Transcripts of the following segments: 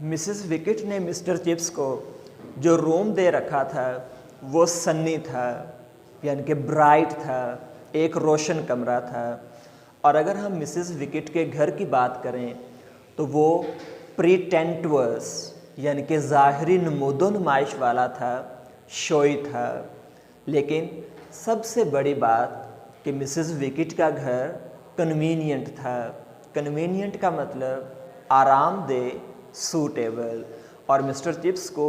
Mrs wicket ने mister chips को जो रूम दे रखा था वो सन्नी था, यानी कि ब्राइट था, एक रोशन कमरा था। और अगर हम मिसेस विकेट के घर की बात करें तो वो प्रीटेंटुअस यानी कि ज़ाहरी नमूदो नुमाइश वाला था, शोई था। लेकिन सबसे बड़ी बात कि मिसेस विकेट का घर कन्वीनियंट था। कन्वीनियंट का मतलब आरामदेह, सूटेबल। और मिस्टर चिप्स को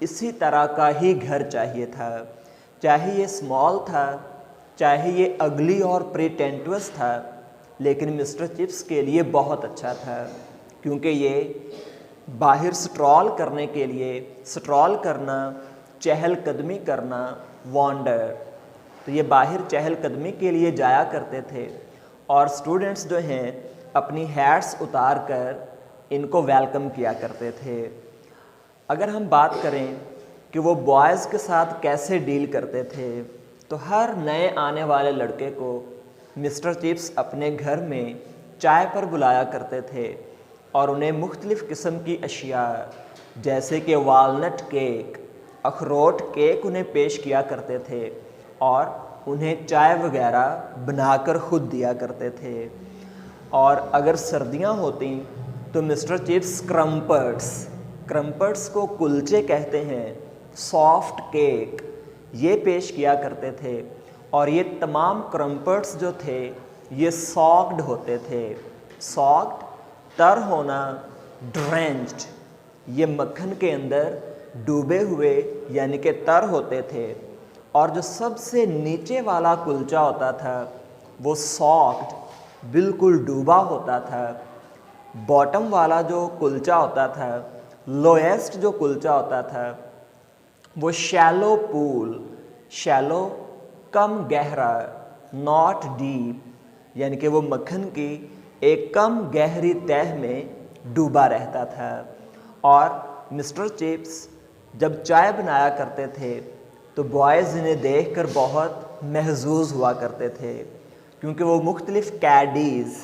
इसी तरह का ही घर चाहिए था, चाहे ये स्मॉल था, चाहे ये अगली और प्रीटेंटुअस था, लेकिन मिस्टर चिप्स के लिए बहुत अच्छा था, क्योंकि ये बाहर स्ट्रॉल करने के लिए, स्ट्रॉल करना, चहलकदमी करना, वॉन्डर, तो ये बाहर चहलकदमी के लिए जाया करते थे। और स्टूडेंट्स जो हैं अपनी हैट्स उतार कर इनको वेलकम किया करते थे। अगर हम बात करें कि वो बॉयज़ के साथ कैसे डील करते थे, तो हर नए आने वाले लड़के को मिस्टर चिप्स अपने घर में चाय पर बुलाया करते थे और उन्हें मुख्तलिफ़ किस्म की अशिया जैसे कि वालनट केक, अखरोट केक उन्हें पेश किया करते थे और उन्हें चाय वगैरह बनाकर ख़ुद दिया करते थे। और अगर सर्दियां होती तो मिस्टर चिप्स क्रम्पर्ट्स को कुलचे कहते हैं, सॉफ्ट केक, ये पेश किया करते थे। और ये तमाम क्रम्पर्ट्स जो थे ये सॉक्ड होते थे। सॉक्ड, तर होना, ड्रेंच्ड, ये मक्खन के अंदर डूबे हुए यानी कि तर होते थे। और जो सबसे नीचे वाला कुलचा होता था वो सॉक्ड, बिल्कुल डूबा होता था। बॉटम वाला जो कुलचा होता था, लोएस्ट जो कुलचा होता था, वो शैलो पूल, शैलो कम गहरा, नॉट डीप, यानी कि वो मक्खन की एक कम गहरी तह में डूबा रहता था। और मिस्टर चिप्स जब चाय बनाया करते थे तो बॉयज़ इन्हें देखकर बहुत महजूज़ हुआ करते थे, क्योंकि वो मुख्तलिफ़ कैडीज़,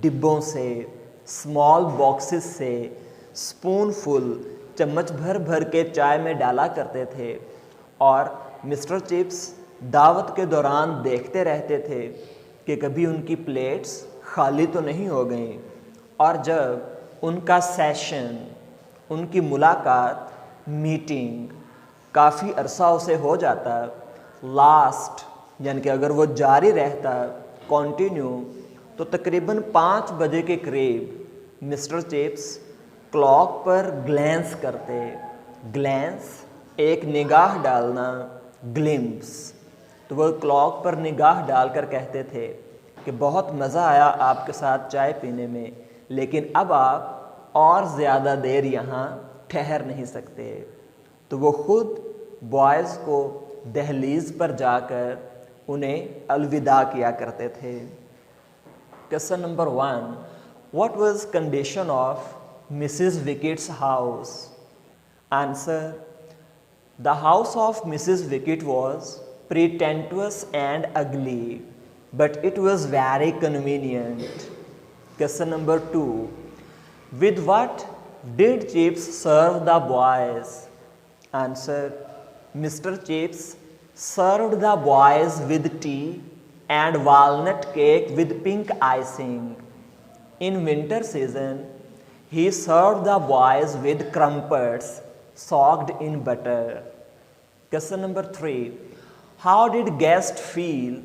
डिब्बों से, स्मॉल बॉक्सेस से स्पूनफुल, चम्मच भर भर के चाय में डाला करते थे। और मिस्टर चिप्स दावत के दौरान देखते रहते थे कि कभी उनकी प्लेट्स खाली तो नहीं हो गई। और जब उनका सेशन, उनकी मुलाकात, मीटिंग काफ़ी अरसा उसे हो जाता, लास्ट यानी कि अगर वो जारी रहता, कंटिन्यू, तो तकरीबन 5 बजे के करीब मिस्टर चिप्स क्लॉक पर ग्लैंस करते। ग्लैंस एक निगाह डालना, ग्लिम्स। तो वो क्लॉक पर निगाह डालकर कहते थे कि बहुत मज़ा आया आपके साथ चाय पीने में, लेकिन अब आप और ज़्यादा देर यहाँ ठहर नहीं सकते। तो वो ख़ुद बॉयज़ को दहलीज पर जाकर उन्हें अलविदा किया करते थे। Question number 1, what was condition of Mrs wickets house? Answer, the house of Mrs wicket was pretentious and ugly, but it was very convenient. Question number 2, with what did Chips serve the boys? Answer, Mr. Chips served the boys with tea and walnut cake with pink icing. In winter season, he served the boys with crumpets soaked in butter. Question number 3, how did guests feel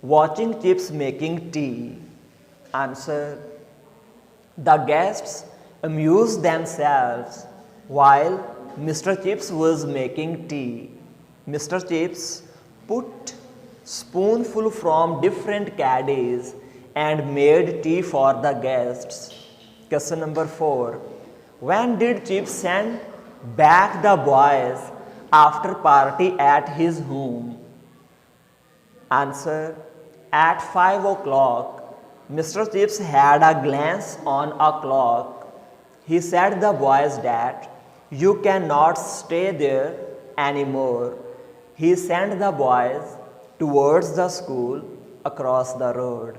watching Chips making tea? Answer, the guests amused themselves while Mr. Chips was making tea. Mr. Chips put spoonful from different caddies and made tea for the guests. Question number 4, when did Chips send back the boys after party at his home? Answer, at 5 o'clock. Mr. Chips had a glance on a clock. He said the boys that you cannot stay there anymore. He sent the boys towards the school across the road.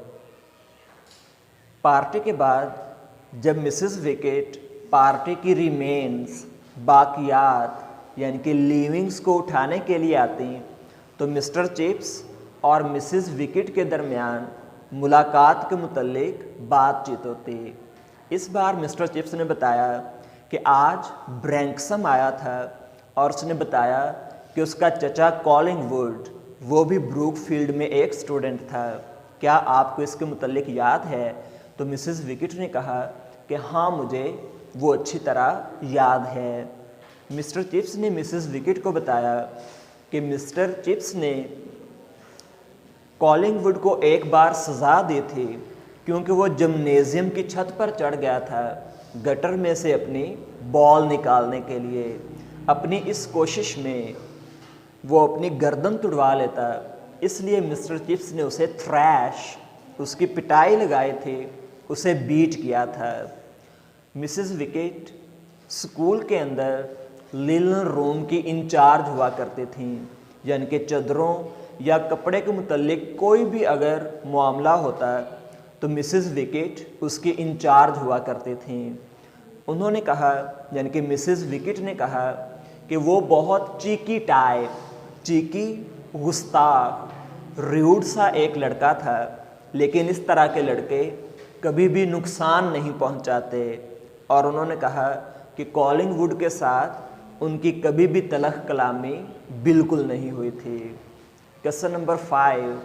Party के बाद जब Mrs wicket party की remains, बाकियात यानी कि लीविंग्स को उठाने के लिए आती तो मिस्टर चिप्स और मिसिस विकेट के दरमियान मुलाकात के मुतल्लिक बातचीत होती। इस बार मिस्टर चिप्स ने बताया कि आज ब्रैंक्सम आया था और उसने बताया कि उसका चचा कॉलिंगवुड वो भी ब्रूकफील्ड में एक स्टूडेंट था। क्या आपको इसके मुतल्लिक याद है? तो मिसिस विकेट ने कहा कि हाँ, मुझे वो अच्छी तरह याद है। मिस्टर चिप्स ने मिसिस विकेट को बताया कि मिस्टर चिप्स ने कॉलिंगवुड को एक बार सज़ा दी थी क्योंकि वो जिम्नेजियम की छत पर चढ़ गया था गटर में से अपनी बॉल निकालने के लिए। अपनी इस कोशिश में वो अपनी गर्दन तुड़वा लेता, इसलिए मिस्टर चिप्स ने उसे थ्रैश, उसकी पिटाई लगाई थी, उसे बीट किया था। मिसिस विकेट स्कूल के अंदर लिनन रूम की इंचार्ज हुआ करती थीं, यानी कि चादरों या कपड़े के मुतल्लिक कोई भी अगर मामला होता तो मिसिस विकेट उसकी इंचार्ज हुआ करती थीं। उन्होंने कहा, यानी कि मिसिस विकेट ने कहा कि वो बहुत चीकी टाइप, चीकी, गुस्ताख, र्यूड सा एक लड़का था, लेकिन इस तरह के लड़के कभी भी नुकसान नहीं पहुंचाते। और उन्होंने कहा कि कॉलिंगवुड के साथ उनकी कभी भी तलख कलामी बिल्कुल नहीं हुई थी। Question number 5,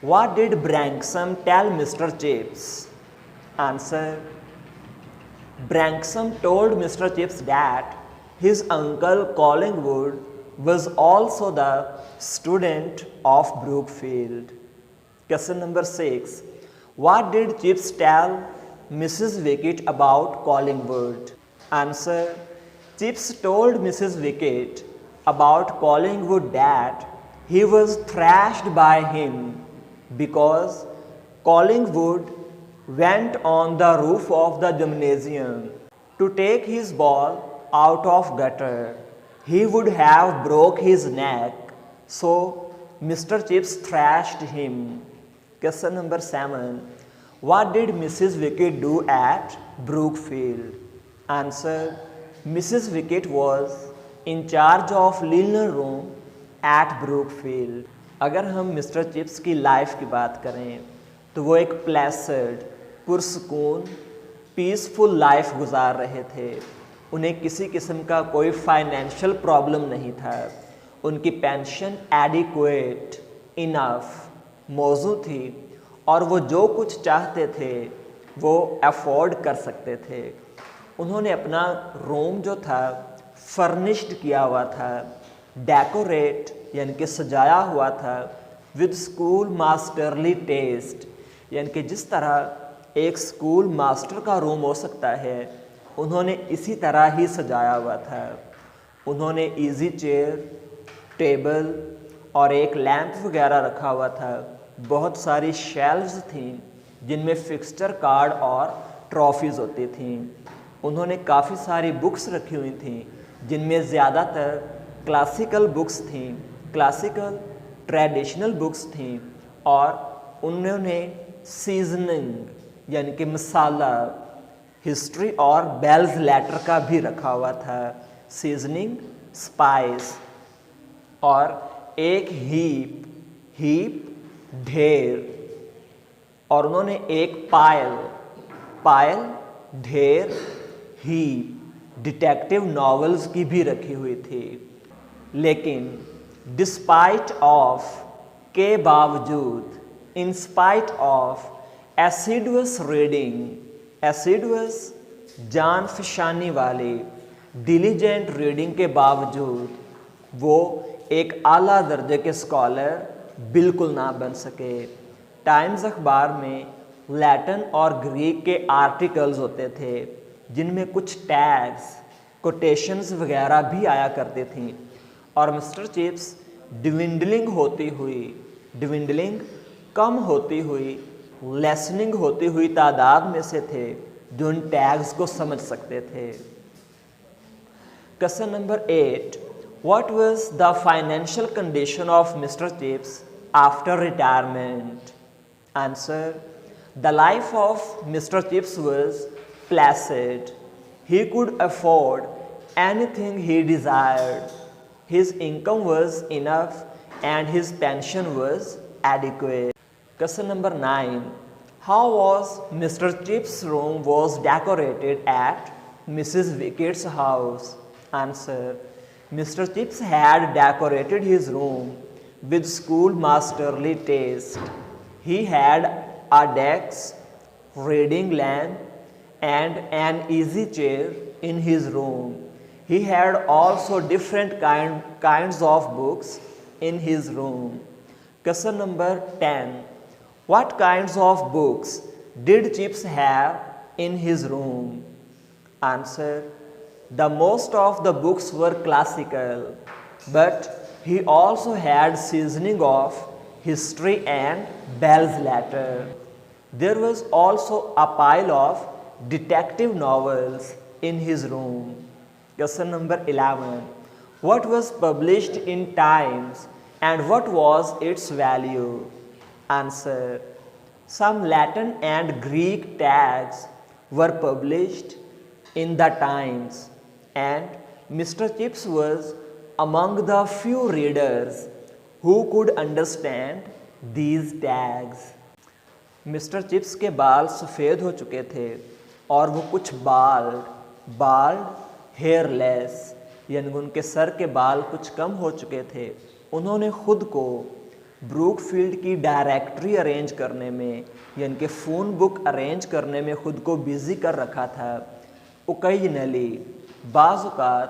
what did Branksome tell mister Chips? Answer, Branksome told Mr. Chips that his uncle Collingwood was also the student of Brookfield. Question number 6. What did Chips tell Mrs. Wicket about Collingwood? Answer. Chips told Mrs. Wicket about Collingwood that he was thrashed by him because Collingwood went on the roof of the gymnasium to take his ball out of gutter. He would have broke his neck, so Mr. Chips thrashed him. Question number 7. What did Mrs. Wicket do at Brookfield? Answer. Mrs. Wicket was in charge of linen room at Brookfield. अगर हम mister chips की life की बात करें तो वो एक placed, पुरसकून, peaceful life गुजार रहे थे। उन्हें किसी किस्म का कोई फाइनेंशियल प्रॉब्लम नहीं था। उनकी पेंशन एडिक्वेट, इनफ मौजूद थी और वो जो कुछ चाहते थे वो अफोर्ड कर सकते थे। उन्होंने अपना रूम जो था फर्निश्ड किया हुआ था, डेकोरेट यानी कि सजाया हुआ था, विद स्कूल मास्टरली टेस्ट, यानी कि जिस तरह एक स्कूल मास्टर का रूम हो सकता है उन्होंने इसी तरह ही सजाया हुआ था। उन्होंने इजी चेयर, टेबल और एक लैंप वगैरह रखा हुआ था। बहुत सारी शेल्व्स थीं जिनमें फिक्सचर कार्ड और ट्रॉफीज़ होती थीं। उन्होंने काफ़ी सारी बुक्स रखी हुई थीं जिनमें ज़्यादातर क्लासिकल बुक्स थीं, क्लासिकल ट्रेडिशनल बुक्स थीं। और उन्होंने सीजनिंग यानी कि मसाला, हिस्ट्री और बेल्स लेटर का भी रखा हुआ था, सीजनिंग, स्पाइस। और एक हीप ढेर, और उन्होंने एक पायल, ढेर, हीप डिटेक्टिव नॉवेल्स की भी रखी हुई थी। लेकिन डिस्पाइट ऑफ के बावजूद, इन स्पाइट ऑफ एसिडुअस रीडिंग, एसिडुअस जान फिशानी वाली डिलीजेंट रीडिंग के बावजूद वो एक आला दर्जे के स्कॉलर बिल्कुल ना बन सके। टाइम्स अखबार में लैटिन और ग्रीक के आर्टिकल्स होते थे जिनमें कुछ टैग्स, कोटेशंस वगैरह भी आया करती थी। और मिस्टर चिप्स डिविंडलिंग कम होती हुई, लेसनिंग होती हुई तादाद में से थे जो इन टैग्स को समझ सकते थे। Question number 8, what was the financial condition of mister chips after retirement? Answer, the life of mister chips was placid. He could afford anything he desired. His income was enough and his pension was adequate. Question number 9. How was Mr. Chip's room was decorated at Mrs. Wickett's house? Answer. Mr. Chips had decorated his room with schoolmasterly taste. He had a desk, reading lamp, and an easy chair in his room. He had also different kinds of books in his room. Question number 10. What kinds of books did Chips have in his room? Answer. The most of the books were classical, but he also had seasoning of history and Bell's Letter. There was also a pile of detective novels in his room. Question number 11. What was published in Times and what was its value? Answer. Some Latin and Greek tags were published in the Times, and Mr. Chips was among the few readers who could understand these tags. Mister chips के बाल सफ़ेद हो चुके थे और वो कुछ bald hairless यानी उनके सर के बाल कुछ कम हो चुके थे। उन्होंने खुद को ब्रूकफील्ड की डायरेक्टरी अरेंज करने में यानी कि फ़ोन बुक अरेंज करने में खुद को बिज़ी कर रखा था। ओकेजनली बाज़-औक़ात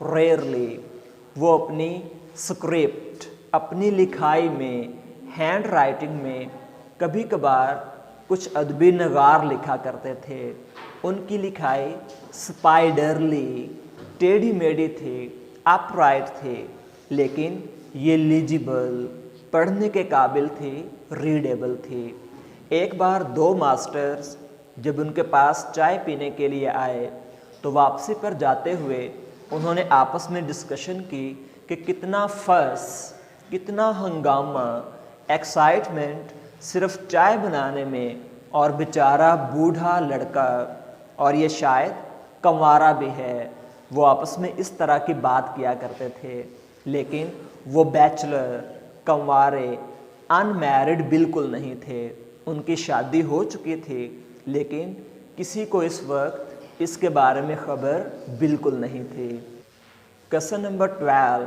रेयरली वो अपनी स्क्रिप्ट अपनी लिखाई में हैंड राइटिंग में कभी कभार कुछ अदबी नगार लिखा करते थे। उनकी लिखाई स्पाइडरली टेढ़ी मेढ़ी थी, अपराइट थी, लेकिन ये लीजिबल पढ़ने के काबिल थी, रीडेबल थी। एक बार दो मास्टर्स जब उनके पास चाय पीने के लिए आए तो वापसी पर जाते हुए उन्होंने आपस में डिस्कशन की कि कितना फर्स, कितना हंगामा, एक्साइटमेंट सिर्फ चाय बनाने में, और बेचारा बूढ़ा लड़का और ये शायद कंवारा भी है। वो आपस में इस तरह की बात किया करते थे, लेकिन वो बैचलर, कंवारे, अनमैरिड बिल्कुल नहीं थे। उनकी शादी हो चुकी थी, लेकिन किसी को इस वक्त इसके बारे में खबर बिल्कुल नहीं थी। Question number 12.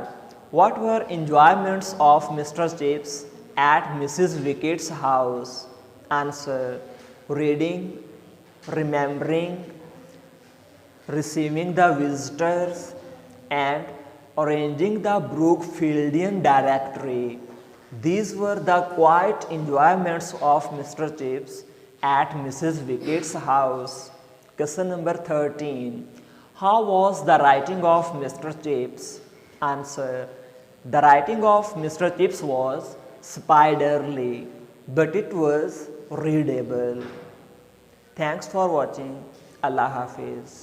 What were enjoyments of Mr. Chips at Mrs. Wickett's house? Answer. Reading, remembering, receiving the visitors, and arranging the Brookfieldian directory. These were the quiet enjoyments of Mr. Chips at Mrs. Wickett's house. Question number 13. How was the writing of Mr. Chips? Answer. The writing of Mr. Chips was spiderly, but it was readable. Thanks for watching. Allah Hafiz.